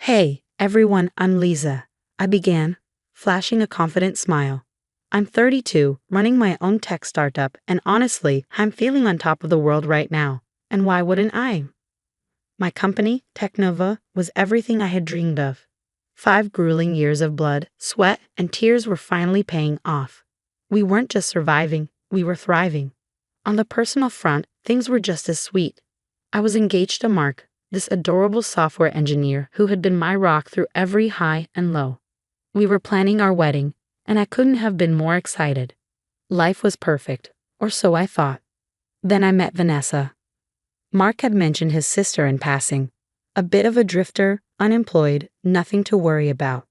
Hey, everyone, I'm Lisa. I began, flashing a confident smile. I'm 32, running my own tech startup, and honestly, I'm feeling on top of the world right now. And why wouldn't I? My company, Technova, was everything I had dreamed of. 5 grueling years of blood, sweat, and tears were finally paying off. We weren't just surviving, we were thriving. On the personal front, things were just as sweet. I was engaged to Mark, this adorable software engineer who had been my rock through every high and low. We were planning our wedding, and I couldn't have been more excited. Life was perfect, or so I thought. Then I met Vanessa. Mark had mentioned his sister in passing. A bit of a drifter, unemployed, nothing to worry about.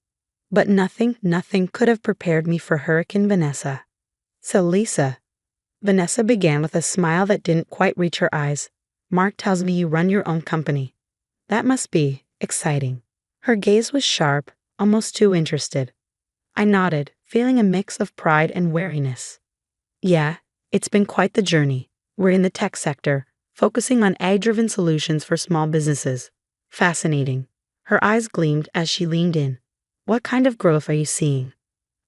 But nothing could have prepared me for Hurricane Vanessa. So Lisa. Vanessa began with a smile that didn't quite reach her eyes. Mark tells me you run your own company. That must be exciting. Her gaze was sharp, almost too interested. I nodded, feeling a mix of pride and wariness. Yeah, it's been quite the journey. We're in the tech sector, focusing on AI-driven solutions for small businesses. Fascinating. Her eyes gleamed as she leaned in. What kind of growth are you seeing?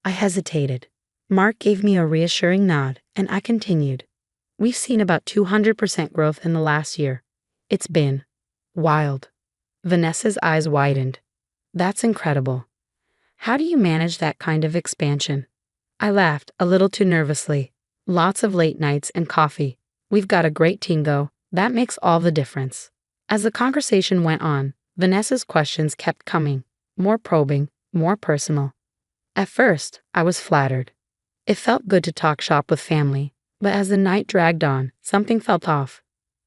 I hesitated. Mark gave me a reassuring nod, and I continued. We've seen about 200% growth in the last year. It's been wild. Vanessa's eyes widened. That's incredible. How do you manage that kind of expansion? I laughed, a little too nervously. Lots of late nights and coffee. We've got a great team, though. That makes all the difference. As the conversation went on, Vanessa's questions kept coming. More probing, more personal. At first, I was flattered. It felt good to talk shop with family, but as the night dragged on, something felt off.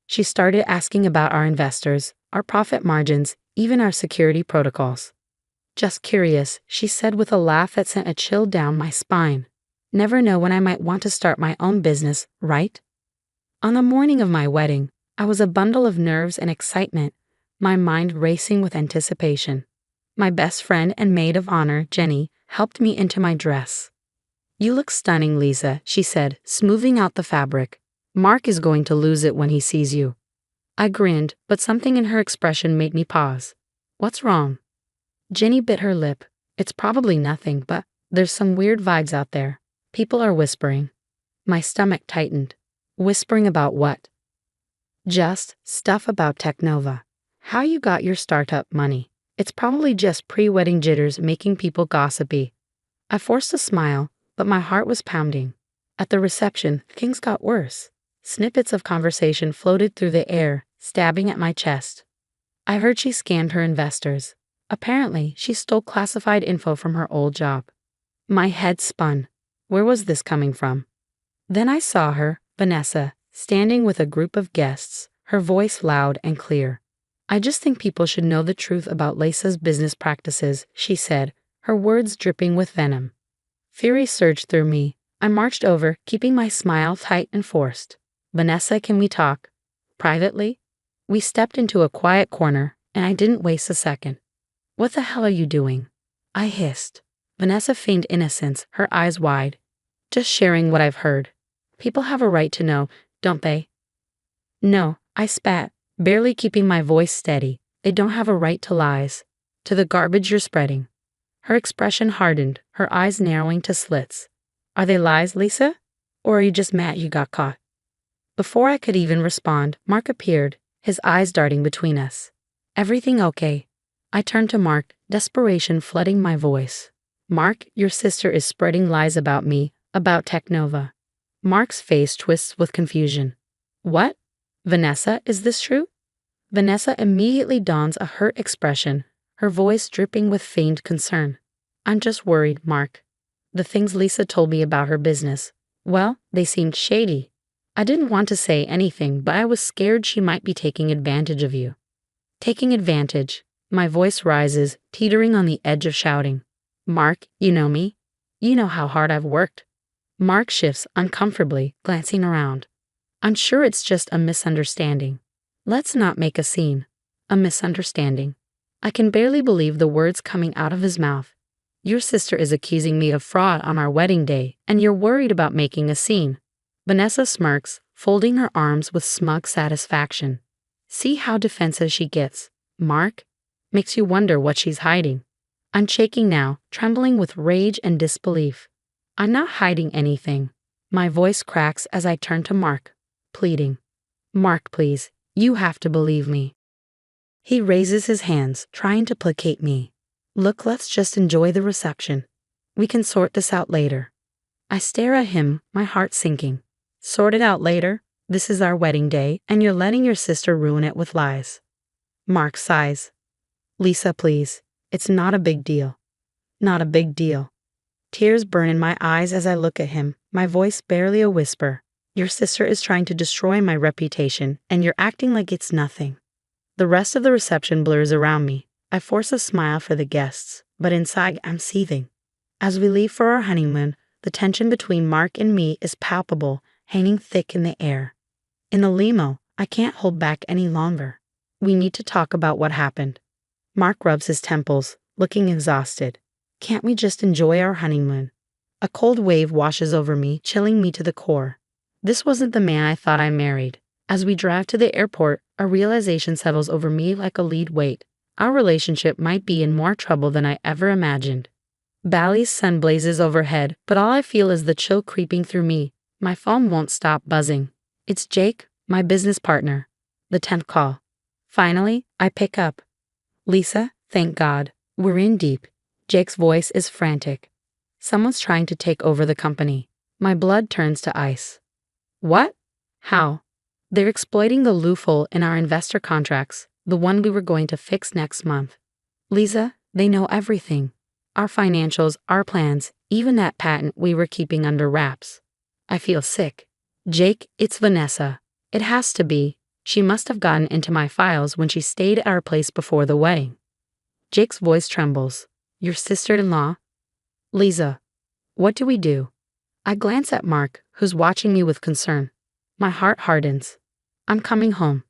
She started asking about our investors, our profit margins, even our security protocols. Just curious, she said with a laugh that sent a chill down my spine. Never know when I might want to start my own business, right? On the morning of my wedding, I was a bundle of nerves and excitement, my mind racing with anticipation. My best friend and maid of honor, Jenny, helped me into my dress. You look stunning, Lisa, she said, smoothing out the fabric. Mark is going to lose it when he sees you. I grinned, but something in her expression made me pause. What's wrong? Jenny bit her lip. It's probably nothing, but there's some weird vibes out there. People are whispering. My stomach tightened. Whispering about what? Just stuff about Technova. How you got your startup money. It's probably just pre-wedding jitters making people gossipy. I forced a smile, but my heart was pounding. At the reception, things got worse. Snippets of conversation floated through the air, stabbing at my chest. I heard she scammed her investors. Apparently, she stole classified info from her old job. My head spun. Where was this coming from? Then I saw her, Vanessa, standing with a group of guests, her voice loud and clear. I just think people should know the truth about Lisa's business practices, she said, her words dripping with venom. Fury surged through me. I marched over, keeping my smile tight and forced. Vanessa, can we talk? Privately? We stepped into a quiet corner, and I didn't waste a second. What the hell are you doing? I hissed. Vanessa feigned innocence, her eyes wide. Just sharing what I've heard. People have a right to know, don't they? No, I spat, barely keeping my voice steady. They don't have a right to lies. To the garbage you're spreading. Her expression hardened, her eyes narrowing to slits. Are they lies, Lisa? Or are you just mad you got caught? Before I could even respond, Mark appeared, his eyes darting between us. Everything okay? I turned to Mark, desperation flooding my voice. Mark, your sister is spreading lies about me, about Technova. Mark's face twists with confusion. What? Vanessa, is this true? Vanessa immediately dons a hurt expression, her voice dripping with feigned concern. I'm just worried, Mark. The things Lisa told me about her business, well, they seemed shady. I didn't want to say anything, but I was scared she might be taking advantage of you. Taking advantage. My voice rises, teetering on the edge of shouting. Mark, you know me. You know how hard I've worked. Mark shifts uncomfortably, glancing around. I'm sure it's just a misunderstanding. Let's not make a scene. A misunderstanding. I can barely believe the words coming out of his mouth. Your sister is accusing me of fraud on our wedding day, and you're worried about making a scene. Vanessa smirks, folding her arms with smug satisfaction. See how defensive she gets. Mark? Makes you wonder what she's hiding. I'm shaking now, trembling with rage and disbelief. I'm not hiding anything. My voice cracks as I turn to Mark, pleading. Mark, please, you have to believe me. He raises his hands, trying to placate me. Look, let's just enjoy the reception. We can sort this out later. I stare at him, my heart sinking. Sort it out later? This is our wedding day, and you're letting your sister ruin it with lies. Mark sighs. Lisa, please. It's not a big deal. Not a big deal. Tears burn in my eyes as I look at him, my voice barely a whisper. Your sister is trying to destroy my reputation, and you're acting like it's nothing. The rest of the reception blurs around me. I force a smile for the guests, but inside I'm seething. As we leave for our honeymoon, the tension between Mark and me is palpable, hanging thick in the air. In the limo, I can't hold back any longer. We need to talk about what happened. Mark rubs his temples, looking exhausted. Can't we just enjoy our honeymoon? A cold wave washes over me, chilling me to the core. This wasn't the man I thought I married. As we drive to the airport, a realization settles over me like a lead weight. Our relationship might be in more trouble than I ever imagined. Bali's sun blazes overhead, but all I feel is the chill creeping through me. My phone won't stop buzzing. It's Jake, my business partner. The 10th call. Finally, I pick up. Lisa, thank God, we're in deep. Jake's voice is frantic. Someone's trying to take over the company. My blood turns to ice. What? How? They're exploiting the loophole in our investor contracts, the one we were going to fix next month. Lisa, they know everything. Our financials, our plans, even that patent we were keeping under wraps. I feel sick. Jake, it's Vanessa. It has to be. She must have gotten into my files when she stayed at our place before the wedding. Jake's voice trembles. Your sister-in-law? Lisa, what do we do? I glance at Mark, who's watching me with concern. My heart hardens. I'm coming home.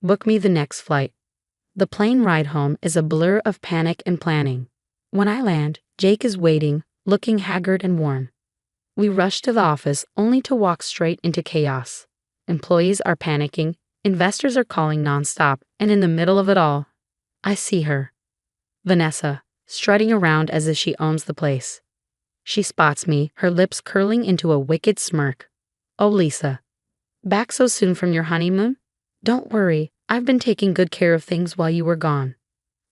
Book me the next flight. The plane ride home is a blur of panic and planning. When I land, Jake is waiting, looking haggard and worn. We rush to the office only to walk straight into chaos. Employees are panicking, investors are calling nonstop, and in the middle of it all, I see her. Vanessa, strutting around as if she owns the place. She spots me, her lips curling into a wicked smirk. Oh, Lisa. Back so soon from your honeymoon? Don't worry, I've been taking good care of things while you were gone.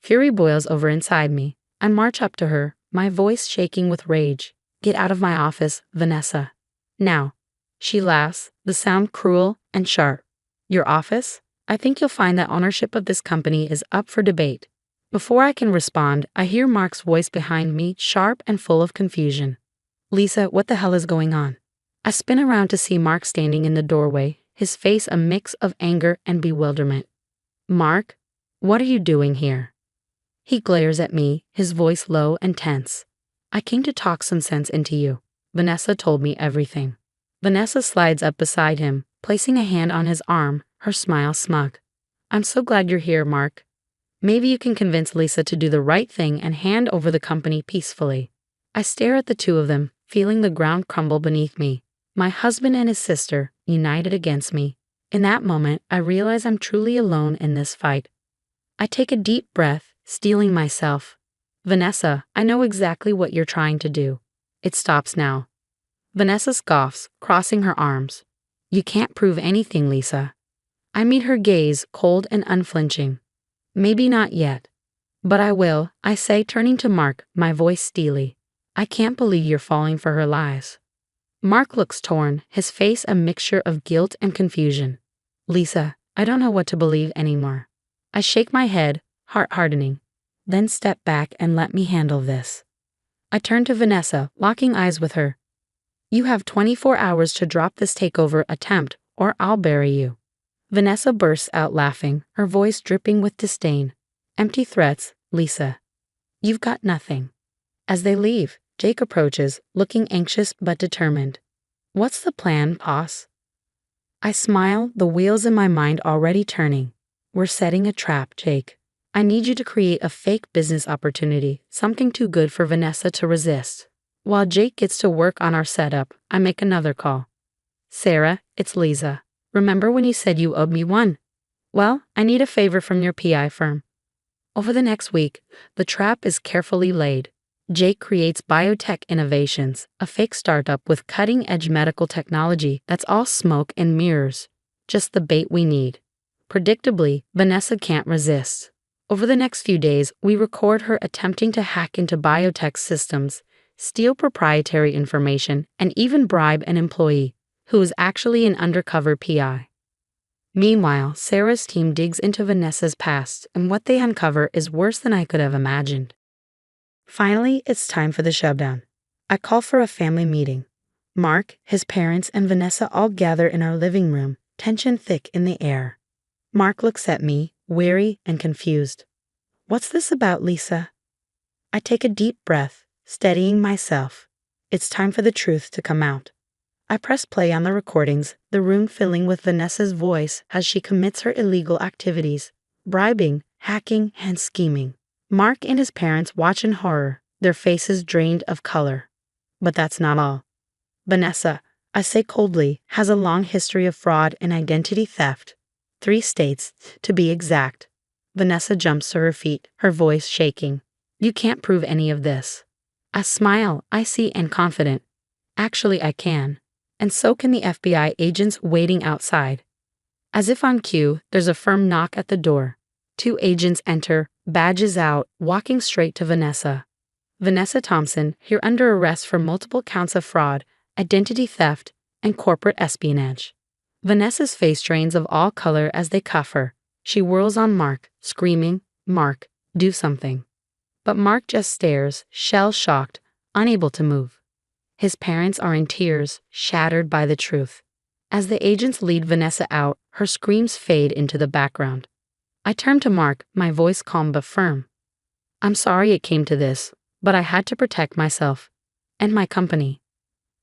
Fury boils over inside me. I march up to her, my voice shaking with rage. Get out of my office, Vanessa. Now. She laughs, the sound cruel and sharp. Your office? I think you'll find that ownership of this company is up for debate. Before I can respond, I hear Mark's voice behind me, sharp and full of confusion. Lisa, what the hell is going on? I spin around to see Mark standing in the doorway, his face a mix of anger and bewilderment. Mark, what are you doing here? He glares at me, his voice low and tense. I came to talk some sense into you. Vanessa told me everything. Vanessa slides up beside him, placing a hand on his arm, her smile smug. I'm so glad you're here, Mark. Maybe you can convince Lisa to do the right thing and hand over the company peacefully. I stare at the two of them, feeling the ground crumble beneath me. My husband and his sister, united against me. In that moment, I realize I'm truly alone in this fight. I take a deep breath, steeling myself. Vanessa, I know exactly what you're trying to do. It stops now. Vanessa scoffs, crossing her arms. You can't prove anything, Lisa. I meet her gaze, cold and unflinching. Maybe not yet. But I will, I say, turning to Mark, my voice steely. I can't believe you're falling for her lies. Mark looks torn, his face a mixture of guilt and confusion. Lisa, I don't know what to believe anymore. I shake my head, heart hardening. Then step back and let me handle this. I turn to Vanessa, locking eyes with her. You have 24 hours to drop this takeover attempt, or I'll bury you. Vanessa bursts out laughing, her voice dripping with disdain. Empty threats, Lisa. You've got nothing. As they leave, Jake approaches, looking anxious but determined. What's the plan, boss? I smile, the wheels in my mind already turning. We're setting a trap, Jake. I need you to create a fake business opportunity, something too good for Vanessa to resist. While Jake gets to work on our setup, I make another call. Sarah, it's Lisa. Remember when you said you owed me one? Well, I need a favor from your PI firm. Over the next week, the trap is carefully laid. Jake creates Biotech Innovations, a fake startup with cutting-edge medical technology that's all smoke and mirrors. Just the bait we need. Predictably, Vanessa can't resist. Over the next few days, we record her attempting to hack into biotech systems, steal proprietary information, and even bribe an employee, who is actually an undercover PI. Meanwhile, Sarah's team digs into Vanessa's past, and what they uncover is worse than I could have imagined. Finally, it's time for the showdown. I call for a family meeting. Mark, his parents, and Vanessa all gather in our living room, tension thick in the air. Mark looks at me, weary and confused. "What's this about, Lisa?" I take a deep breath, steadying myself. It's time for the truth to come out. I press play on the recordings, the room filling with Vanessa's voice as she commits her illegal activities, bribing, hacking, and scheming. Mark and his parents watch in horror, their faces drained of color. But that's not all. Vanessa, I say coldly, has a long history of fraud and identity theft. 3 states, to be exact. Vanessa jumps to her feet, her voice shaking. "You can't prove any of this." I smile, icy and confident. "Actually, I can. And so can the FBI agents waiting outside." As if on cue, there's a firm knock at the door. 2 agents enter, badges out, walking straight to Vanessa. "Vanessa Thompson, here under arrest for multiple counts of fraud, identity theft, and corporate espionage." Vanessa's face drains of all color as they cuff her. She whirls on Mark, screaming, "Mark, do something." But Mark just stares, shell-shocked, unable to move. His parents are in tears, shattered by the truth. As the agents lead Vanessa out, her screams fade into the background. I turn to Mark, my voice calm but firm. "I'm sorry it came to this, but I had to protect myself. And my company."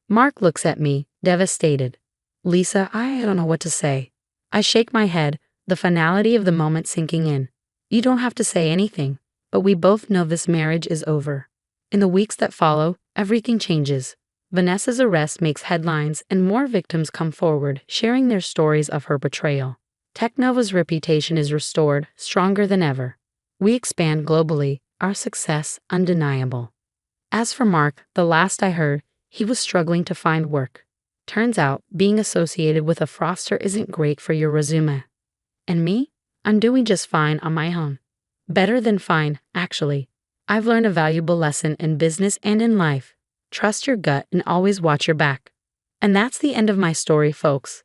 Mark looks at me, devastated. "Lisa, I don't know what to say." I shake my head, the finality of the moment sinking in. "You don't have to say anything, but we both know this marriage is over." In the weeks that follow, everything changes. Vanessa's arrest makes headlines and more victims come forward, sharing their stories of her betrayal. Technova's reputation is restored, stronger than ever. We expand globally, our success undeniable. As for Mark, the last I heard, he was struggling to find work. Turns out, being associated with a fraudster isn't great for your resume. And me? I'm doing just fine on my own. Better than fine, actually. I've learned a valuable lesson in business and in life. Trust your gut and always watch your back. And that's the end of my story, folks.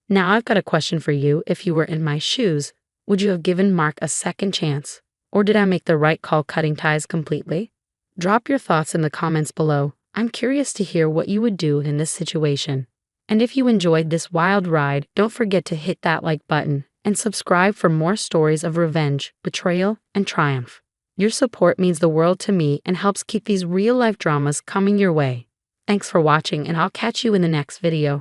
Now I've got a question for you. If you were in my shoes, would you have given Mark a second chance? Or did I make the right call cutting ties completely? Drop your thoughts in the comments below. I'm curious to hear what you would do in this situation. And if you enjoyed this wild ride, don't forget to hit that like button and subscribe for more stories of revenge, betrayal, and triumph. Your support means the world to me and helps keep these real-life dramas coming your way. Thanks for watching, and I'll catch you in the next video.